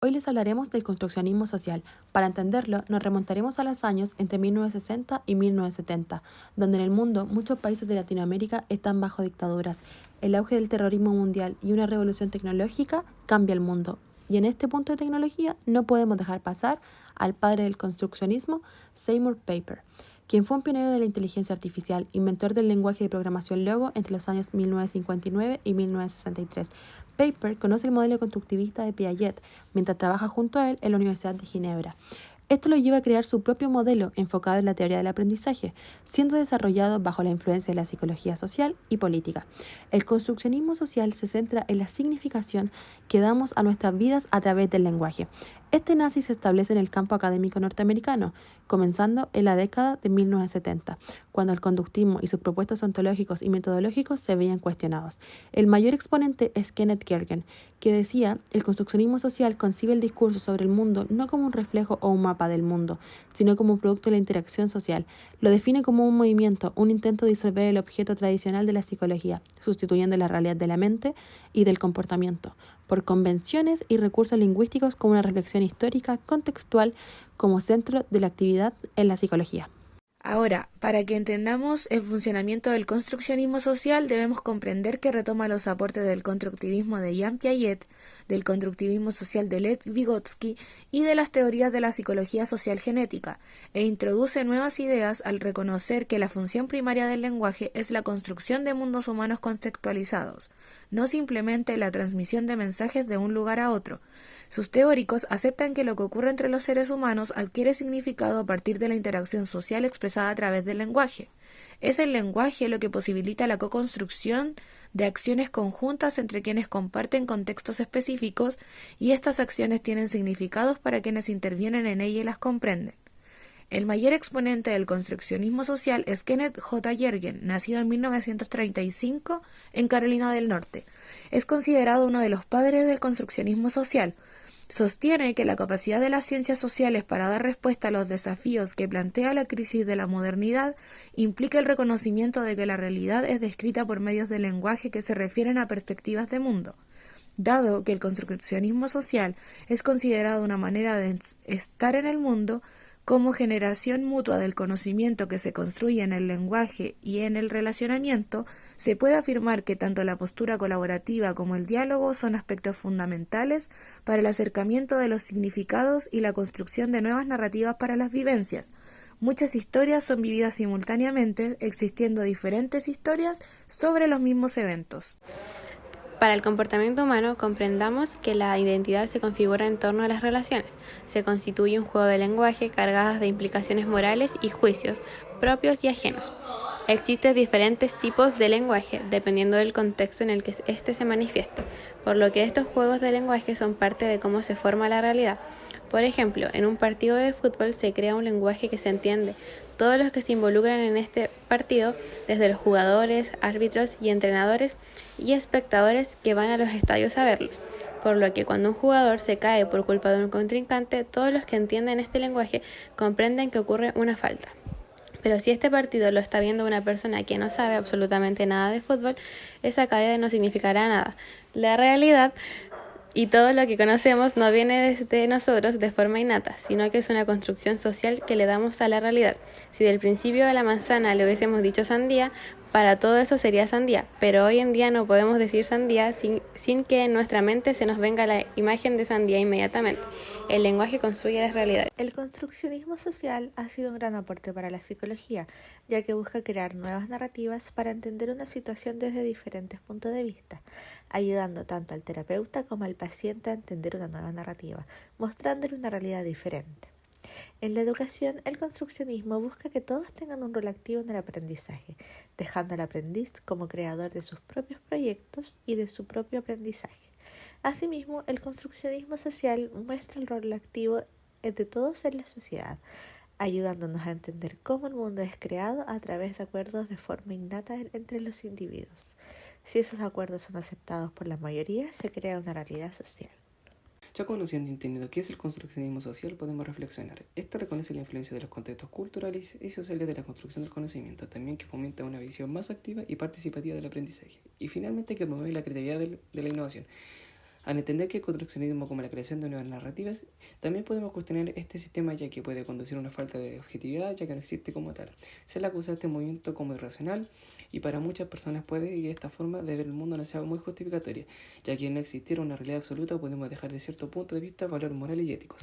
Hoy les hablaremos del construccionismo social. Para entenderlo, nos remontaremos a los años entre 1960 y 1970, donde en el mundo muchos países de Latinoamérica están bajo dictaduras. El auge del terrorismo mundial y una revolución tecnológica cambia el mundo. Y en este punto de tecnología no podemos dejar pasar al padre del construccionismo, Seymour Papert, quien fue un pionero de la inteligencia artificial, inventor del lenguaje de programación Logo entre los años 1959 y 1963. Papert conoce el modelo constructivista de Piaget mientras trabaja junto a él en la Universidad de Ginebra. Esto lo lleva a crear su propio modelo enfocado en la teoría del aprendizaje, siendo desarrollado bajo la influencia de la psicología social y política. El construccionismo social se centra en la significación que damos a nuestras vidas a través del lenguaje. Este nace y se establece en el campo académico norteamericano, comenzando en la década de 1970, cuando el conductismo y sus propuestos ontológicos y metodológicos se veían cuestionados. El mayor exponente es Kenneth Gergen, que decía: el construccionismo social concibe el discurso sobre el mundo no como un reflejo o un mapa del mundo, sino como un producto de la interacción social. Lo define como un movimiento, un intento de disolver el objeto tradicional de la psicología, sustituyendo la realidad de la mente y del comportamiento por convenciones y recursos lingüísticos como una reflexión histórica contextual como centro de la actividad en la psicología. Ahora, para que entendamos el funcionamiento del construccionismo social, debemos comprender que retoma los aportes del constructivismo de Jean Piaget, del constructivismo social de Lev Vygotsky y de las teorías de la psicología social genética, e introduce nuevas ideas al reconocer que la función primaria del lenguaje es la construcción de mundos humanos contextualizados, no simplemente la transmisión de mensajes de un lugar a otro. Sus teóricos aceptan que lo que ocurre entre los seres humanos adquiere significado a partir de la interacción social expresada a través del lenguaje. Es el lenguaje lo que posibilita la co-construcción de acciones conjuntas entre quienes comparten contextos específicos, y estas acciones tienen significados para quienes intervienen en ella y las comprenden. El mayor exponente del construccionismo social es Kenneth J. Gergen, nacido en 1935 en Carolina del Norte. Es considerado uno de los padres del construccionismo social. Sostiene que la capacidad de las ciencias sociales para dar respuesta a los desafíos que plantea la crisis de la modernidad implica el reconocimiento de que la realidad es descrita por medios de lenguaje que se refieren a perspectivas de mundo. Dado que el construccionismo social es considerado una manera de estar en el mundo, como generación mutua del conocimiento que se construye en el lenguaje y en el relacionamiento, se puede afirmar que tanto la postura colaborativa como el diálogo son aspectos fundamentales para el acercamiento de los significados y la construcción de nuevas narrativas para las vivencias. Muchas historias son vividas simultáneamente, existiendo diferentes historias sobre los mismos eventos. Para el comportamiento humano, comprendamos que la identidad se configura en torno a las relaciones. Se constituye un juego de lenguaje cargadas de implicaciones morales y juicios propios y ajenos. Existen diferentes tipos de lenguaje dependiendo del contexto en el que éste se manifieste, por lo que estos juegos de lenguaje son parte de cómo se forma la realidad. Por ejemplo, en un partido de fútbol se crea un lenguaje que se entiende todos los que se involucran en este partido, desde los jugadores, árbitros y entrenadores y espectadores que van a los estadios a verlos. Por lo que cuando un jugador se cae por culpa de un contrincante, todos los que entienden este lenguaje comprenden que ocurre una falta. Pero si este partido lo está viendo una persona que no sabe absolutamente nada de fútbol, esa caída no significará nada. La realidad y todo lo que conocemos no viene desde nosotros de forma innata, sino que es una construcción social que le damos a la realidad. Si del principio a la manzana le hubiésemos dicho sandía, para todo eso sería sandía, pero hoy en día no podemos decir sandía sin que en nuestra mente se nos venga la imagen de sandía inmediatamente. El lenguaje construye las realidades. El construccionismo social ha sido un gran aporte para la psicología, ya que busca crear nuevas narrativas para entender una situación desde diferentes puntos de vista, ayudando tanto al terapeuta como al paciente a entender una nueva narrativa, mostrándole una realidad diferente. En la educación, el construccionismo busca que todos tengan un rol activo en el aprendizaje, dejando al aprendiz como creador de sus propios proyectos y de su propio aprendizaje. Asimismo, el construccionismo social muestra el rol activo de todos en la sociedad, ayudándonos a entender cómo el mundo es creado a través de acuerdos de forma innata entre los individuos. Si esos acuerdos son aceptados por la mayoría, se crea una realidad social. Ya conociendo y entendiendo qué es el construccionismo social, podemos reflexionar. Este reconoce la influencia de los contextos culturales y sociales de la construcción del conocimiento, también que fomenta una visión más activa y participativa del aprendizaje, y finalmente que promueve la creatividad de la innovación. Al entender que el construccionismo como la creación de nuevas narrativas, también podemos cuestionar este sistema ya que puede conducir a una falta de objetividad ya que no existe como tal. Se le acusa a este movimiento como irracional y para muchas personas puede que esta forma de ver el mundo no sea muy justificatoria, ya que al no existir una realidad absoluta podemos dejar de cierto punto de vista valores morales y éticos.